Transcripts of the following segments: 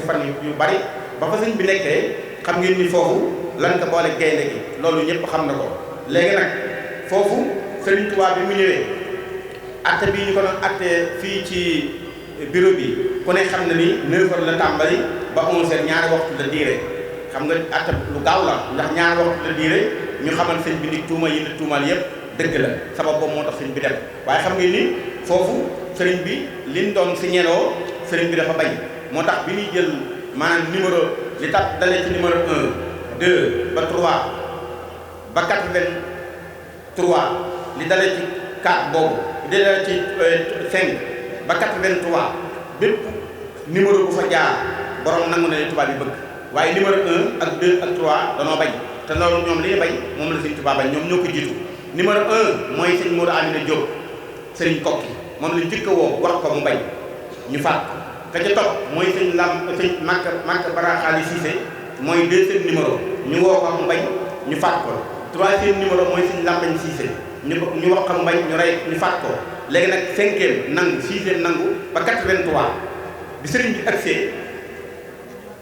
fan yu bari ba fa sëñ bi nekkee xam ngeen ni foofu lan ko boole gaynde gi loolu ñëpp xam na ko. léegi nag foofu Sëriñ Tuubaa bi mu ñëwee atte bii ñu ko doon atte fii ci bureau bi ku ne xam na ni 9 heures la tàmbali ba 11 heures ñaari waxtu la diire xam nga atte lu gaaw la ndax ñaari waxtu la diire ñu xamal sëñ bi ni tuuma yi la tuumal yëpp dëgg la sabab boobu moo tax sëñ bi dem waaye xam nga ni foofu sëriñ bi liñ doon signéloo sëriñ bi dafa bañ moo tax bi ñuy jël maanaam numéro li tax dalee ci numéro 1 2 ba 3 ba 83 li dalee ci 4 boobu li dalee ci 5 ba 83 bépp numéro bu fa jaar borom nangu na li tubaab yi bëgg waaye numéro 1 ak 2 ak 3 danoo bañ te loolu ñoom li ñu bañ moom la sëñ Tuubaa bañ ñoom ñoo ko jiitu numéro 1 mooy sëñ Modou Amina Diop sëriñ Kokki moom la njëkk a woo wax ko mu bañ ñu faat ko ka ca topp mooy sëñ Makka Baraxaali Cissé mooy deuxième numéro ñu woo ko mu bañ ñu faat ko troisième numéro mooy sëñ Lambañ Cissé ñu wax ko mu bañ ñu rey ñu faat ko léegi nag cinquième nangu sixième nangu ba 83 bi sëriñ bi agsee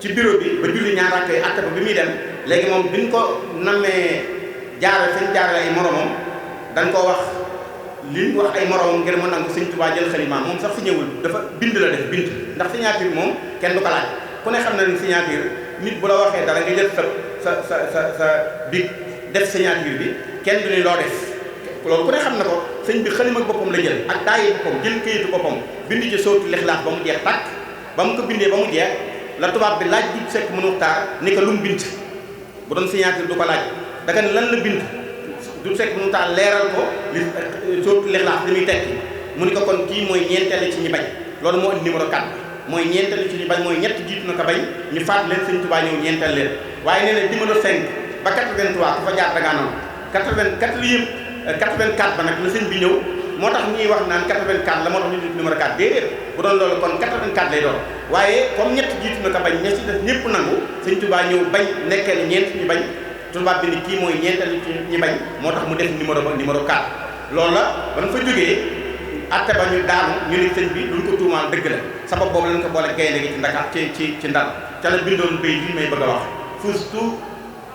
ci bureau bi ba julli ñaar rakkee atte ba bi muy dem léegi moom biñ ko nammee jaarale sëñ jaarale ay moromam dañ koo wax li ñu wax ay moromam ngir mu nangu sëñ Tuubaa jël xalimaam moom sax si ñëwul dafa bind la def bind ndax signature moom kenn du ko laaj ku ne xam na ni signature nit bu la waxee dara nga jël sa big def signature bi kenn du ni loo def loolu ku ne xam na ko sëñ bi xalima boppam la jël ak daayi boppam jël këyitu boppam bind ci sootu lixlaas ba mu jeex tàkk ba mu ko bindee ba mu jeex la tubaab bi laaj bi sekk mënu taar ni ko lu mu bind bu doon signature du ko laaj danga ne lan la bind du sekk mënu taar leeral ko li sootu lixlaas li muy tekki mu ni ko kon kii mooy ñeenteel ci ñi bañ loolu moo indi numéro 4 mooy ñeenteel ci ñi bañ mooy ñett jiitu na ko bañ ñu faat leen sëñ Tuubaa ñëw ñeenteel leen waaye nee na numéro 5 ba 83 ku fa jaar da ngaa noonu 84 ba nag la sëñ bi ñëw moo tax ñuy wax naan 84 la moo tax ñu def numéro 4 déedéet bu doon loolu kon 84 lay doon waaye comme ñett jiitu na ko bañ ña ci def ñëpp nangu sëñ Tuubaa ñëw bañ nekkee ni ñeent ñu bañ tubaab bi ni kii mooy ñeenteel ci ñi bañ moo tax mu def numéro 4 loolu la ba nga fa jógee atte ba ñu daanu ñu ni sëñ bi luñ ko tuumaal dëgg la sabab boobu lañ ko boole gaynde gi ci Ndakaar ci Ndar ca la bindoon bay lii may bëgg a wax fustu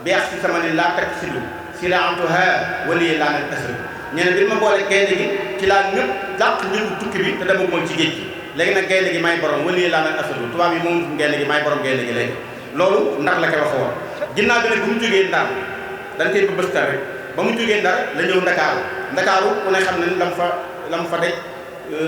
beex si sama ne laa takk si lu si la antuha waliye laa nag asr ñu ne bi ma boole gaynde gi ci laa ñëpp dàq ñëpp tukki bi te dama moom ci géej gi léegi nag gaynde gi may borom waliye laa nag asr tubaab yi moom gaynde gi may borom gaynde gi léegi loolu Ndar la koy wax woon ginnaaw bi nag bu mu jógee Ndar dañ koy bëbëstal rek ba mu jógee Ndar la ñëw Ndakaaru ku ne xam ne la mu fa dej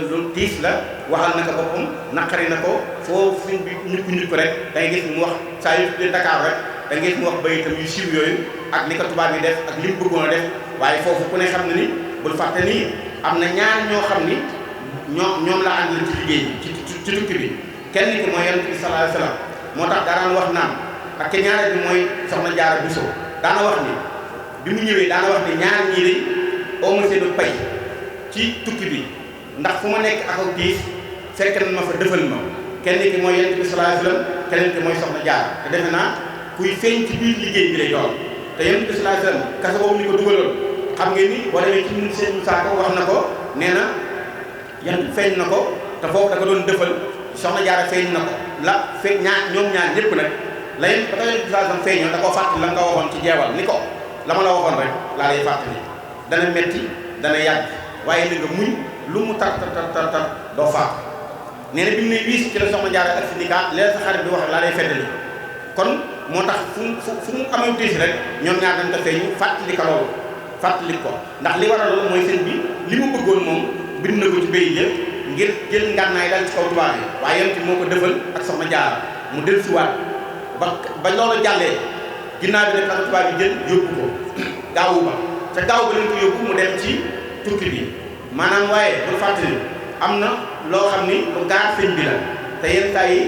lu tiis la waxal na ko boppam naqari na ko foo suñ bi ñukk ko rek da ngay gis mu wax saa yu tuddee Dakar rek da ngay gis mu wax bayitam yu siiw yooyu ak li ko tubaab yi def ak li mu bëggoon a def waaye foofu ku ne xam ne ni bul fàtte nii am na ñaar ñoo xam ni ñoom la àndal ci liggéey bi ci tukki bi kenn ki mooy Yonent bi sallallahu alayhi wasallam moo tax daanaan wax naan ak ke ñaareel bi mooy Soxna Jaara Buso daana wax ni bi mu ñëwee daana wax ni ñaar ñii de oma seenu pay ci tukki bi ndax fu ma nekk ak diis fekk na ma fa defal ma kenn ki mooy Yonent bi sallallahu alayhi wasallam keneen ki mooy Soxna Jaara te defe naa kuy feeñ ci biir liggéey bi lay doon te Yonent bi sallallahu alayhi wasallam kaso boobu ni ko dugaloon xam ngeen ni boo demee ci ñun seen saako wax na ko nee na yan feeñ na ko te foofu da ko doon defal Soxna Jaara feeñ na ko la feeñ ñoom ñaar ñëpp nag la yéen ba ko Yonent bi sallallahu alayhi wasallam feeñoo da koo fàttali la nga waxoon ci jeewal ni ko la ma la waxoon rek laa lay fàttali dana metti dana yàgg waaye na nga muñ lu mu tar doo faatu nee na bi mu ne wiis ci la Soxna Jaara ak si ni kaa leen sa xarit bi wax laa lay feddali kon moo tax fu mu amee tiis rek ñoom ñaar dañ ko feeñu fàttali ko loolu fàttali ko ndax li waral loolu mooy sëñ bi li mu bëggoon moom bind na ko ci béy yëpp ngir jël ngànnaay dal ci kaw tubaab yi waaye Yonent bi moo ko defal ak Soxna Jaara mu dellusiwaat ba loolu jàllee ginnaaw bi nag la tubaab yi jël yóbbu ko gaawu ba ca gaaw ba lañ ko yóbbu mu dem ci tukki bi maanaam waaye bu fàttali am na loo xam ni lu gaar sëñ bi la te yenn saa yi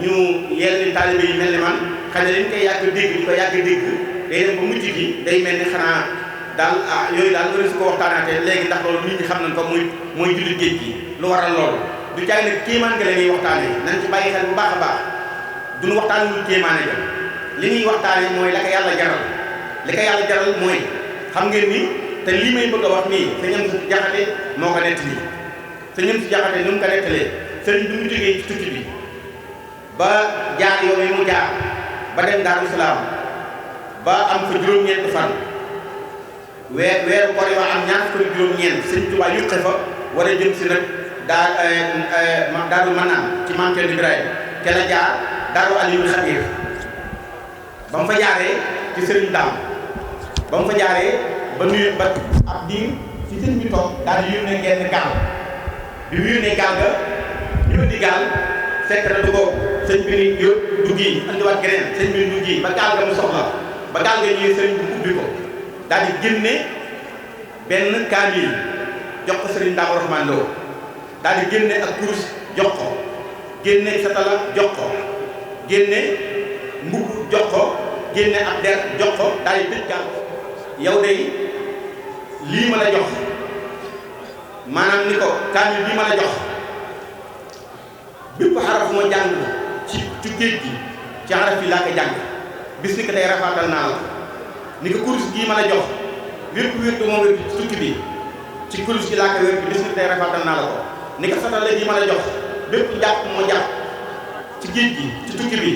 ñu yenn taalibe yi mel ni man xëy na dañ koy yàgg dégg di ko yàgg dégg day dem ba mujj gi day mel ni xanaa daal yooyu daal nga su ko waxtaanaatee léegi ndax loolu nit ñi xam nañ ko mooy julli géej gi lu waral loolu du jaay nag kéemaan nga la ñuy waxtaanee nañ ci bàyyi xel bu baax a baax duñu waxtaan lu kéemaane ga li ñuy waxtaanee mooy la ko yàlla jaral li ko yàlla jaral mooy xam ngeen ni te lii may bëgg a wax nii sa ñam si jaxate moo ko nettali sa ñam si jaxate ni mu ko nettalee sëriñ bi mu jógee ci tukki bi ba jaar yoon yi mu jaar ba dem Daaru Salaam ba am fa juróom-ñeent fan weeru koor yoo am ñaar fukki juróom-ñeent sëñ Tuubaa yuqe fa war a jëm si nag Daaru Manaan ci Maam Cerno Ibrahima ke la jaar Daaru Aliou Xabiir ba mu fa jaaree ci sëriñ Daam ba mu fa jaaree ba nuyu ba ab diir ci sëñ bi toog daal di yónnee genn gaal bi mu yónnee gaal ga ñu di gaal fekk na du boobu sëñ bi ni du gii andiwaat geneen sëñ bi ni du gii ba gaal ga mu soxla ba gaal ga ñëwee sëriñ bi ubbi ko daal di génne benn kaamil jox ko sëriñ Daam Rahmaan Lo daal di génne ak kurus jox ko génne satala jox ko génne mbubb jox ko génne ab der jox ko daal di tëj gaal yow de lii ma la jox maanaam ni ko kaamil bii ma la jox bépp xaraf ma jàng ci géej gi ci xaraf yi laa ko jàng bis ni ko tey rafaatal naa la ni ko kurus gii ma la jox wépp wépp moo wépp ci tukki bi ci kurus gi laa ko wépp bis ni ko tey rafaatal naa la ko ni ko satala gi ma la jox bépp jàpp moo jàpp ci géej gi ci tukki bi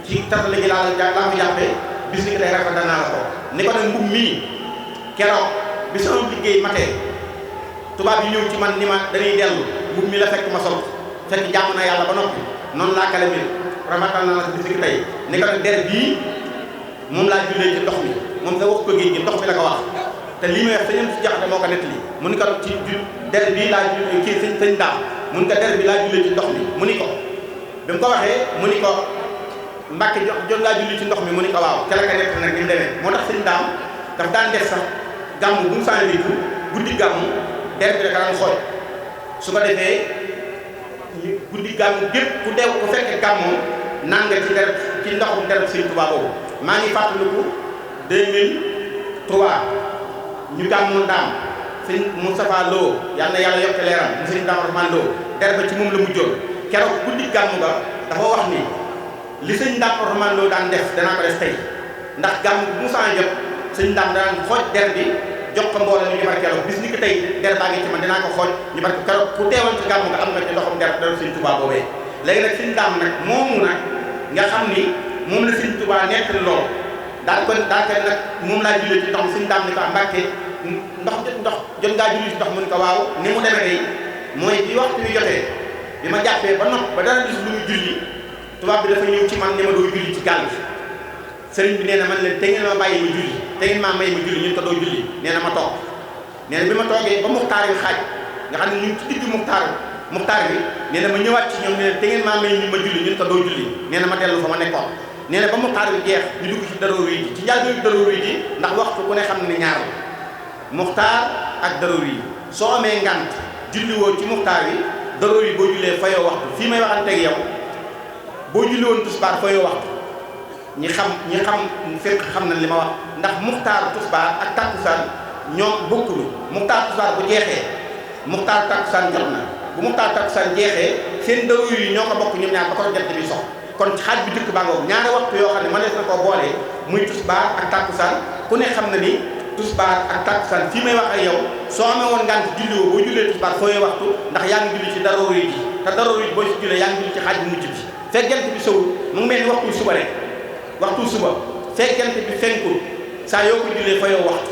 ci satala gi laa ko jàppee bis ni ko tey rafaatal naa la ko ni ko nag mbub mii keroog bi sama liggéey matee tubaab yi ñëw ci man ni ma dañuy dellu mbub mi la fekk ma sol fekk jàmm na yàlla ba noppi noonu laa kale mi ramatal na la bis ni ko tey ni ko nag der bii moom laa jullee ci ndox mi moom sa wax ko géej gi ndox mi la ko wax te lii may wax sañam si jaxate moo ko nettali mu ni ko ci der bii laa jullee kii sëñ Daam mu ni ko der bi laa jullee ci ndox mi mu ni ko bi mu ko waxee mu ni ko Mbàkke jot ngaa julli ci ndox mi mu ni ko waaw ca la ko nett nag ni mu demee moo tax sëñ Daam daf daan def sax gàmm bu mu sànni diku guddi gàmm der bi da daan xooj su ko defee guddi gàmm gépp ku deew ku fekkee gàmmoo naan nga ci der ci ndoxum derb sëñ Tuubaa boobu maa ngi fàttaliku 2003 ñu gàmmoon Ndaam sëñ Moustapha Lo yal na yàlla yokk leeram mu sëñ Daam Rahmaan Lo der ba ci moom la mujjoon keroog guddi gàmm ga dafa wax ni li sëñ Daam Rahmaan Lo daan def danaa ko def tey ndax gàmm bu mu saa jot sëñ Daam daan xooj der bi jox ko mbooloo ñu barkeeloo bis ni ko tey der baa ngi ci man dinaa ko xooj ñu barke keroog ku teewoon ci gàmm nga am nga ci ndoxam der sëñ Tuubaa boobee léegi nag sëñ Daam nag moomu nag nga xam ni moom la sëñ Tuubaa nekk lool daal ko nag moom laa jullee ci ndox mi sëñ Daam ni ko Mbàkke ndox jot ngaa julli ci ndox mu ni ko waaw ni mu demee day mooy bi waxtu wi jotee bi ma jàppee ba nopp ba dara gis lu muy julli tubaab bi dafa ñëw ci man ni ma doo julli ci gaal bi sëriñ bi nee na man leen te ngeen ma bàyyi ma julli te ngeen maa may ma julli ñun ko doo julli nee na ma toog nee na bi ma toogee ba muxtaar bi xaaj nga xam ne ñu ngi ci digg muxtaar bi nee na ma ñëwaat ci ñoom nee na te ngeen maa may ma julli ñun ko doo julli nee na ma dellu fa ma nekkoon nee na ba muxtaar bi jeex ñu dugg ci daroori ji ci njaal bi daroori ji ndax waxtu ku ne xam ne ñaar la muxtaar ak daroori yi soo amee ngant julliwoo ci muxtaar bi daroori yi boo jullee fayoo waxtu fii may waxanteeg yow boo julli woon tusbaar fayoo waxtu ñi xam fekk xam na li ma wax ndax muxtaar tusbaar ak takkusaan ñoom bokkulu muxtaar tusbaar bu jeexee muxtaar takkusaan jot na bu muxtaar takkusaan jeexee seen daroori yi ñoo ko bokk ñoom ñaar ba ko jant bi sox kon xaaj bi dëkk baa ngoog ñaari waxtu yoo xam ne mënees na koo boolee muy tusbaar ak takkusaan ku ne xam na ni tusbaar ak takkusaan fii may wax ak yow soo amee woon ngant julliwoo boo jullee tusbaar fooyee waxtu ndax yaa ngi julli ci daroori ji te daroori ji boo ci jullee yaa ngi julli ci xaaj bu mujj bi fekk jant bi sowul mu ngi mel ni waxtu suba rek waxtu suba fekk jant bi fenkul saa yoo ko jullee fooyee waxtu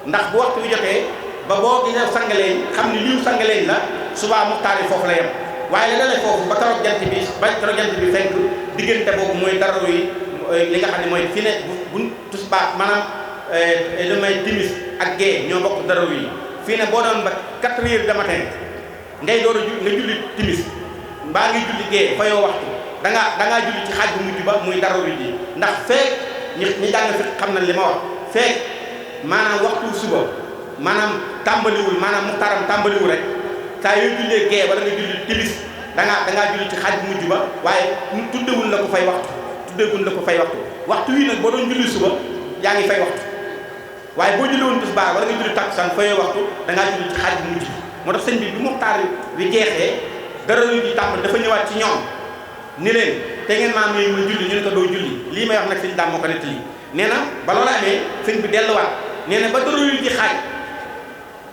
ndax bu waxtu bi jotee ba boo gisee sangaleen xam ni liiw sangaleen la subaa muxtaar yi foofu la yem waaye la dalee foofu ba keroog jant bi fenk diggante boobu mooy daroori yi li nga xam ne mooy fi ne bu tusbaar maanaam lu may timis ak gée ñoo bokk daroori yi fii ne boo doon ba 4 heures du matin ngay door a nga julli timis mbaa ngi julli gée fayoo waxtu dangaa julli ci xaaj bu mujj ba muy daroori ji ndax feek ñi jàng fi xam na li ma wax feek maanaam waxtu suba maanaam tàmbaliwul maanaam muxtaaram tàmbaliwul rek saa yoo jullee gée wala nga julli timis dangaa julli ci xaaj bu mujj ba waaye tuddewul la ko fay waxtu waxtu wi nag boo doon julli suba yaa ngi fay waxtu waaye boo julli woon tisbaar wala nga julli takkusaan fayoo waxtu dangaa julli ci xaaj bu mujj bi moo tax sëñ bi bu muxtaar bi jeexee daroori ji tàmbali dafa ñëwaat ci ñoom ni leen te ngeen maa may ma julli ñu ne ko doo julli lii may wax nag sëñ Daam moo ko nettali nee na ba loolu amee sëñ bi delluwaat nee na ba daroori ji xaaj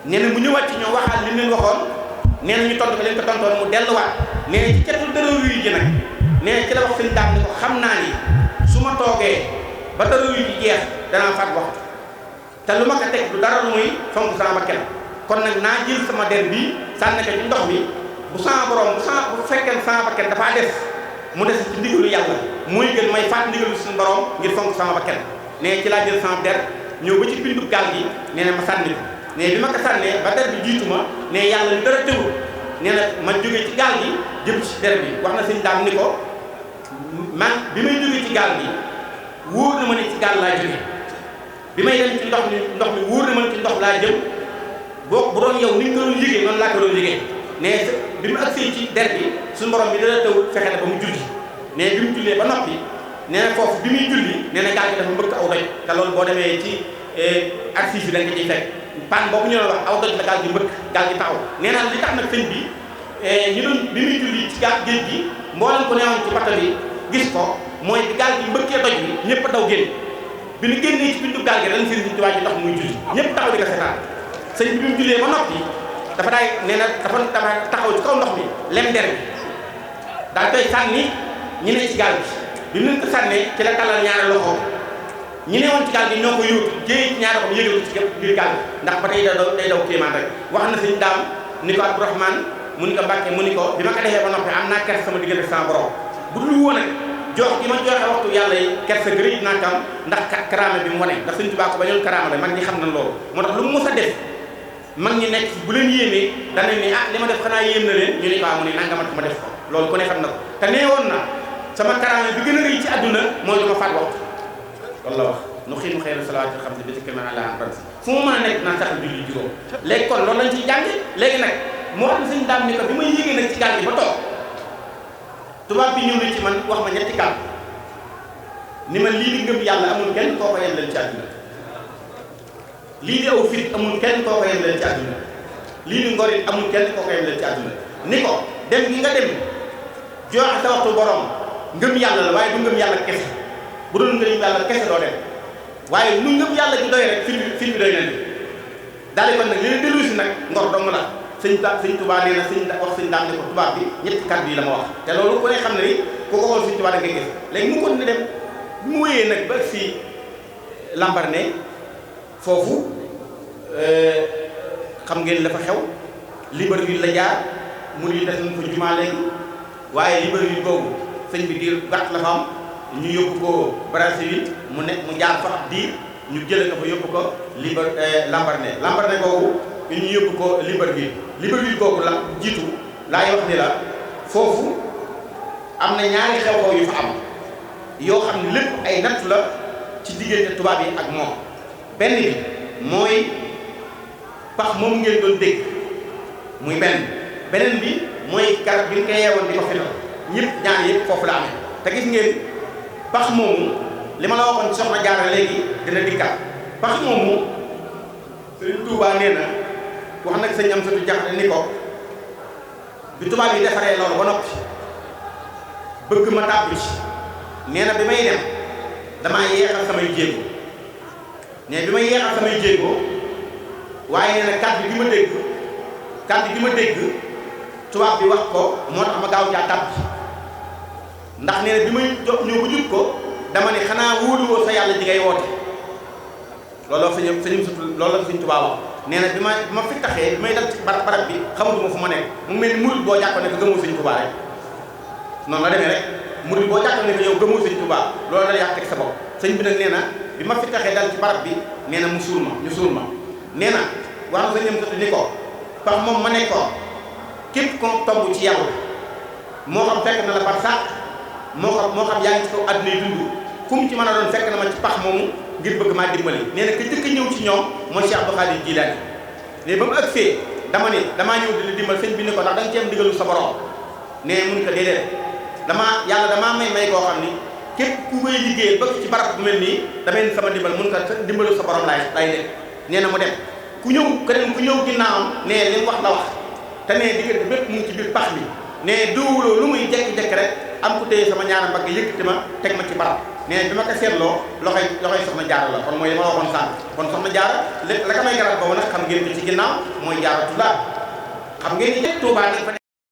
nee na mu ñëwaat ci ñoom waxaat li mu leen waxoon nee na ñu tontu ko leen ko tontoon mu delluwaat nee na ci catul daroori ji nag nee na ci la wax sëñ daam ni ko xam naa ni su ma toogee ba dara yu ci jeex danaa faat waxtu te lu ma ko teg du dara lu muy fonk sama bakkan kon nag naa jël sama der bi sànni ko ci ndox mi bu sama borom bu fekkee sama bakkan dafaa des mu des ci ndigalu yàlla muy gën may faat ndigalu suñu borom ngir fonk sama bakkan nee ci laa jël sama der ñëw ba ci bindu gaal gi nee na ma sànni ko nee bi ma ko sànnee ba der bi jiitu ma nee yàlla ni dara tëwul nee na ma jógee ci gaal gi jëm ci der bi wax na sëñ daam ni ko man bi may jógee ci gaal gi wóor na ma ne ci gaal laa jóge bi may dem ci ndox mi wóor na ma ne ci ndox laa jëm bu doon yow ni nga ko doon liggéey noonu laa ko doon liggéey nee bi mu agsee ci der bi suñu borom bi dara tëwul fexe na ba mu julli nee bi mu jullee ba noppi nee na foofu bi muy julli nee na gaal gi dafa mbëkk aw doj te loolu boo demee ci archive bi da nga ciy fekk pan boobu ñu doon wax aw doj la gaal gi mbëkk gaal gi taxaw nee naa li tax nag sëñ bi ñu doon bi muy julli ci gaal géej gi mboolem ko neewoon ci bato bi gis ko mooy bi gaal gi mbëkkee doj bi ñëpp daw génn bi ñu génnee ci bindu gaal gi dañ seen ci waa ji ndox muy julli ñëpp taxaw di ko seetaan sëñ bi mu jullee ba noppi dafa daay nee na dafa taxaw ci kaw ndox mi lem der bi daal koy sànni ñu ne ci gaal bi mu leen ko sànnee ci la tàllal ñaari loxo ñi ne woon ci gaal gi ñoo ko yóotu jéey ci ñaari loxo yëgal ko ci biir gaal gi ndax ba tey day daw kéemaan rek wax na sëñ daam ni ko Abdourahmane mu ni ko Mbàkke mu ni ko bi ma ko defee ba noppi am naa kersa sama diggante sama borom bu dul woon nag jox gi ma joxe waxtu yàlla yi kersa gërëj naa kam ndax karaama bi mu wane ndax sëñ Tuubaa ko ba ñoon karaama la mag ñi xam na loolu moo tax lu mu mës a def mag ñi nekk bu leen yéemee danañ ni li ma def xanaa yéem na leen ñu ne waaw mu ne nanga ma def ko loolu ku ne xam na ko te nee woon na sama karaama bi gën a rëy ci àdduna mooy dama faat waxtu loolu la wax nu xiinu xëy na salawaati xam ne bi ci kéemaan àlla en France fu mu mën a nekk naa saxal julli juróom léegi kon loolu lañ ciy jànge léegi nag moo xam ne sëñ daam ni ko bi may yéegee nag ci gaal gi ba toog tubaab bi ñëw na ci man wax ma ñetti kàddu ni ma lii di ngëm yàlla amul kenn koo ko yem leen ci àdduna lii di aw fit amul kenn koo ko yem leen ci àdduna lii di ngor it amul kenn koo ko yem leen ci àdduna ni ko dem gi nga dem joxe sa waxtu borom ngëm yàlla la waaye du ngëm yàlla kese bu doon ngëm yàlla kese doo dem waaye nu ngëm yàlla gi doy rek fit bi doy na ni daal di kon nag li la dellu si nag ngor dong la sëñ Tuubaa nee na wax sëñ daam ne ko tubaab bi ñetti kàddu yi la ma wax te loolu ku ne xam ne ni ku ko xool sëñ Tuubaa da ngay gis léegi mu kon ne dem bi mu wéyee nag ba fii Lambaréné foofu xam ngeen la fa xew Libreville la jaar mu ni def nañ fa jumaa léegi waaye Libreville boobu sëñ bi diir gàtt la fa am ñu yóbbu ko Brazzaville mu jaar fa ab diir ñu jële ko fa yóbbu ko Lambaréné boobu ñu yóbbu ko Libreville boobu la jiitu laay wax ni la foofu am na ñaari xew-xew yu fa am yoo xam ne lépp ay natt la ci diggante tubaab yi ak moom benn bi mooy pax moom ngeen doon dégg muy beneen bi mooy garab bi ñu koy yeewoon di ko fi ñëpp ñaar yëpp foofu la amee te gis ngeen pax moomu li ma la waxoon soxna Jaara léegi dina dikkaat pax moomu Sëriñ Tuubaa nee na wax nag sëñ am satu jaxate ni ko bi tubaab yi defaree loolu ba noppi bëgg ma tàbbi ci nee na bi may dem damaa yeexal samay jéego ne bi may yeexal samay jéego waaye nee na kàddu gi ma dégg tubaab bi wax ko moo tax ma gaaw caa tàbbi ndax nee na bi may ñëw bu jub ko dama ne xanaa wóoluwoo sa yàlla ji ngay woote looloo loolu la sëñ Tuubaa wax nee na bi ma fi taxee bi may dal ci barab bi xamatuma fu ma nekk mu mel ni murid boo jàppoon ne ko gëmoo sëñ Tuubaa rek noonu la demee rek murid boo jàppoon ne ko yow gëmoo sëñ Tuubaa loolu la yàq teg sa bopp sëñ bi nag nee na bi ma fi taxee dal ci barab bi nee na ñu suul ma nee na wax na sëñam sëtu ni ko pax moom ma nekkoon képp ko tomb ci yàlla moo xam fekk na la par sàq moo xam yaa ngi ci kaw àdduna yi dund fu mu ci mën a doon fekk na ma ci pax moomu ngir bëgg maa dimbali nee na ka jëkk ñëw ci ñoom mooy Cheikh Abdou Khadir Jilaani ne ba mu agsee damaa ñëw di la dimbal sëñ bi ne ko ndax da nga ci am ndigalu sa borom ne mu ni ko déedéet damaa may koo xam ni képp ku koy liggéey bëgg ci barab bu mel nii damay sama dimbal mun ko dimbalu sa borom lay def nee na mu dem ku ñëw ginnaawam ne li mu wax la wax te ne diggante bépp mu ngi ci biir pax bi ne duwuloo lu muy jekki-jekki rek am ku téye sama ñaari mbagg yëkkati ma teg ma ci barab nee bi ma ko seetloo loxoy soxna jaara la kon mooy li ma waxoon sànq kon soxna jaara la ka may garab boobu nag xam ngeen ko ci ginnaaw mooy jaaratu laa xam ngeen ni Tuubaa